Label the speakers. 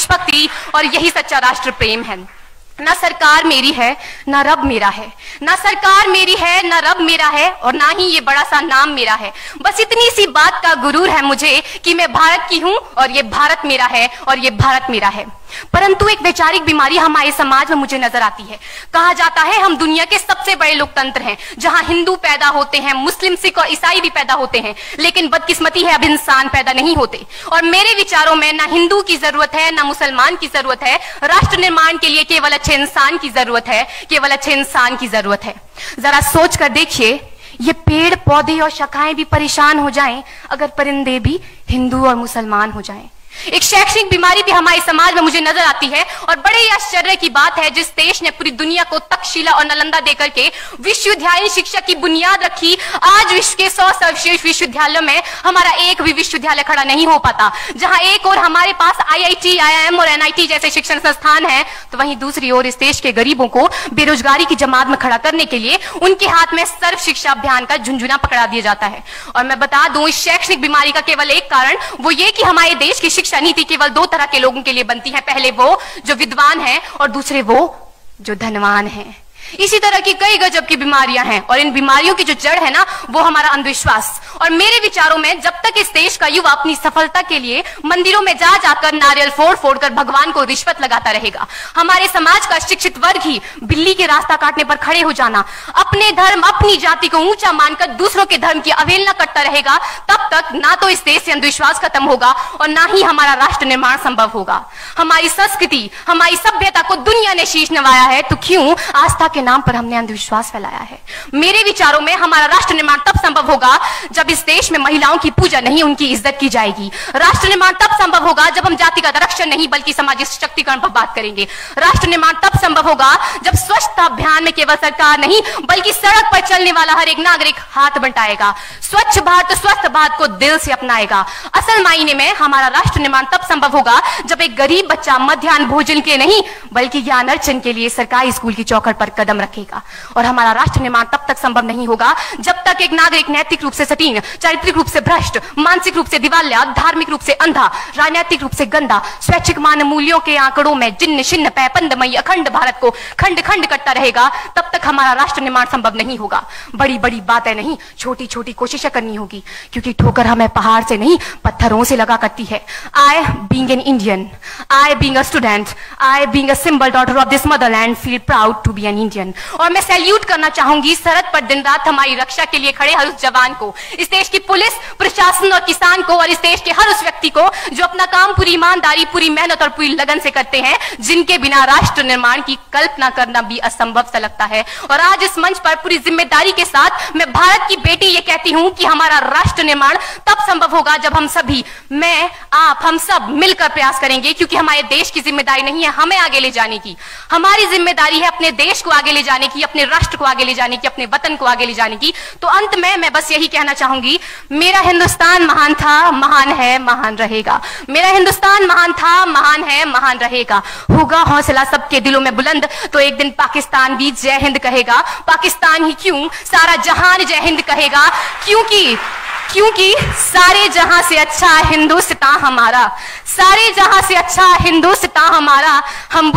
Speaker 1: देशभक्ति और यही सच्चा राष्ट्र प्रेम है। ना सरकार मेरी है ना रब मेरा है, ना सरकार मेरी है ना रब मेरा है, और ना ही ये बड़ा सा नाम मेरा है। बस इतनी सी बात का गुरूर है मुझे कि मैं भारत की हूं और ये भारत मेरा है और ये भारत मेरा है। परंतु एक वैचारिक बीमारी हमारे समाज में मुझे नजर आती है। कहा जाता है हम दुनिया के सबसे बड़े लोकतंत्र हैं, जहां हिंदू पैदा होते हैं, मुस्लिम, सिख और ईसाई भी पैदा होते हैं, लेकिन बदकिस्मती है अब इंसान पैदा नहीं होते। और मेरे विचारों में ना हिंदू की जरूरत है ना मुसलमान की जरूरत है, राष्ट्र निर्माण के लिए केवल अच्छे इंसान की जरूरत है, केवल अच्छे इंसान की जरूरत है। जरा सोच कर देखिए, ये पेड़ पौधे और शाखाएं भी परेशान हो जाएं अगर परिंदे भी हिंदू और मुसलमान हो जाएं। एक शैक्षणिक बीमारी भी हमारे समाज में मुझे नजर आती है, और बड़े ही आश्चर्य की बात है, जिस देश ने पूरी दुनिया को तक्षशिला और नालंदा देकर के विश्वविद्यालय शिक्षा की बुनियाद रखी, आज विश्व के 100 सर्वश्रेष्ठ विश्वविद्यालयों में हमारा एक भी विश्वविद्यालय खड़ा नहीं हो पाता। जहां एक और हमारे पास IIT, IIM और NIT जैसे शिक्षण संस्थान हैं, तो वहीं दूसरी ओर इस देश के गरीबों को बेरोजगारी की जमात में खड़ा करने के लिए उनके हाथ में सर्व शिक्षा अभियान का झुंझुना पकड़ा दिया जाता है। और मैं बता दूं, इस शैक्षणिक बीमारी का केवल एक कारण वो ये कि हमारे देश की शिक्षा नीति केवल 2 तरह के लोगों के लिए बनती है, पहले वो जो विद्वान हैं और दूसरे वो जो धनवान हैं। इसी तरह की कई गजब की बीमारियां हैं, और इन बीमारियों की जो जड़ है ना, वो हमारा अंधविश्वास। और मेरे विचारों में जब तक इस देश का युवा अपनी सफलता के लिए मंदिरों में जा जाकर नारियल फोड़ फोड़ कर भगवान को रिश्वत लगाता रहेगा, हमारे समाज का शिक्षित वर्ग ही बिल्ली के रास्ता काटने पर खड़े हो जाना, अपने धर्म अपनी जाति को ऊंचा मानकर दूसरों के धर्म की अवहेलना करता रहेगा, तब तक ना तो इस देश से अंधविश्वास खत्म होगा और ना ही हमारा राष्ट्र निर्माण संभव होगा। हमारी संस्कृति, हमारी सभ्यता को दुनिया ने शीश नवाया है, तो क्यों आस्था के नाम पर हमने अंधविश्वास फैलाया है? मेरे विचारों में हमारा राष्ट्र निर्माण तब संभव होगा जब इस देश में महिलाओं की पूजा नहीं, उनकी इज्जत की जाएगी। राष्ट्र निर्माण तब संभव होगा जब हम जाति का आरक्षण नहीं बल्कि सामाजिक सशक्तिकरण पर बात करेंगे। राष्ट्र निर्माण तब संभव होगा जब स्वच्छता अभियान में केवल सरकार नहीं बल्कि सड़क पर चलने वाला हर एक नागरिक हाथ बंटाएगा, स्वच्छ भारत स्वस्थ भारत को दिल से अपनाएगा। असल मायने में हमारा राष्ट्र निर्माण तब संभव होगा जब एक गरीब बच्चा मध्याह्न भोजन के नहीं बल्कि ज्ञान अर्जन के लिए सरकारी स्कूल की चौखट पर कदम रखेगा। और हमारा राष्ट्र निर्माण तब तक संभव नहीं होगा जब तक एक नागरिक नैतिक रूप से सटीन, चारित्रिक रूप से भ्रष्ट, मानसिक रूप से दिवालिया, धार्मिक रूप से अंधा, राजनीतिक रूप से गंदा, स्वैच्छिक मान मूल्यों के आंकड़ों में जिन्न शिन्न पैपंदमयी अखंड भारत को खंड खंड करता रहेगा, तब तक हमारा राष्ट्र निर्माण संभव नहीं होगा। बड़ी बड़ी बातें नहीं, छोटी छोटी कोशिशें करनी होगी, क्योंकि ठोकर हमें पहाड़ से नहीं पत्थरों से लगा करती है। I being an Indian, I being a student, I being a symbol daughter of this motherland feel proud to be an Indian। और मैं सैल्यूट करना चाहूंगी सरहद पर दिन रात हमारी रक्षा के लिए खड़े हर उस जवान को, इस देश की पुलिस, प्रशासन और किसान को, और इस देश के हर उस व्यक्ति को जो अपना काम पूरी ईमानदारी, पूरी मेहनत और पूरी लगन से करते हैं, जिनके बिना राष्ट्र निर्माण की कल्पना करना भी असंभव सा लगता है। और आज इस मंच पर पूरी जिम्मेदारी के साथ मैं भारत की बेटी ये कहती हूं कि हमारा राष्ट्र निर्माण तब संभव होगा जब हम सभी, मैं, आप, हम सब मिलकर प्रयास करेंगे, क्योंकि हमारे देश की जिम्मेदारी नहीं है हमें आगे ले जाने की, हमारी जिम्मेदारी है अपने देश को आगे ले जाने की, अपने राष्ट्र को आगे ले जाने की, अपने वतन को आगे ले जाने की। तो अंत में मैं बस यही कहना चाहूंगी, मेरा हिंदुस्तान महान था, महान है, महान रहेगा। मेरा हिंदुस्तान महान था, महान है, महान रहेगा। होगा हौसला सबके दिलों में बुलंद तो एक दिन पाकिस्तान भी जय हिंद कहेगा। पाकिस्तान ही क्यों, सारा जहान जय हिंद कहेगा, क्योंकि सारे जहां से अच्छा हिंदुस्तान हमारा, सारे जहां से अच्छा हिंदुस्तान हमारा। हम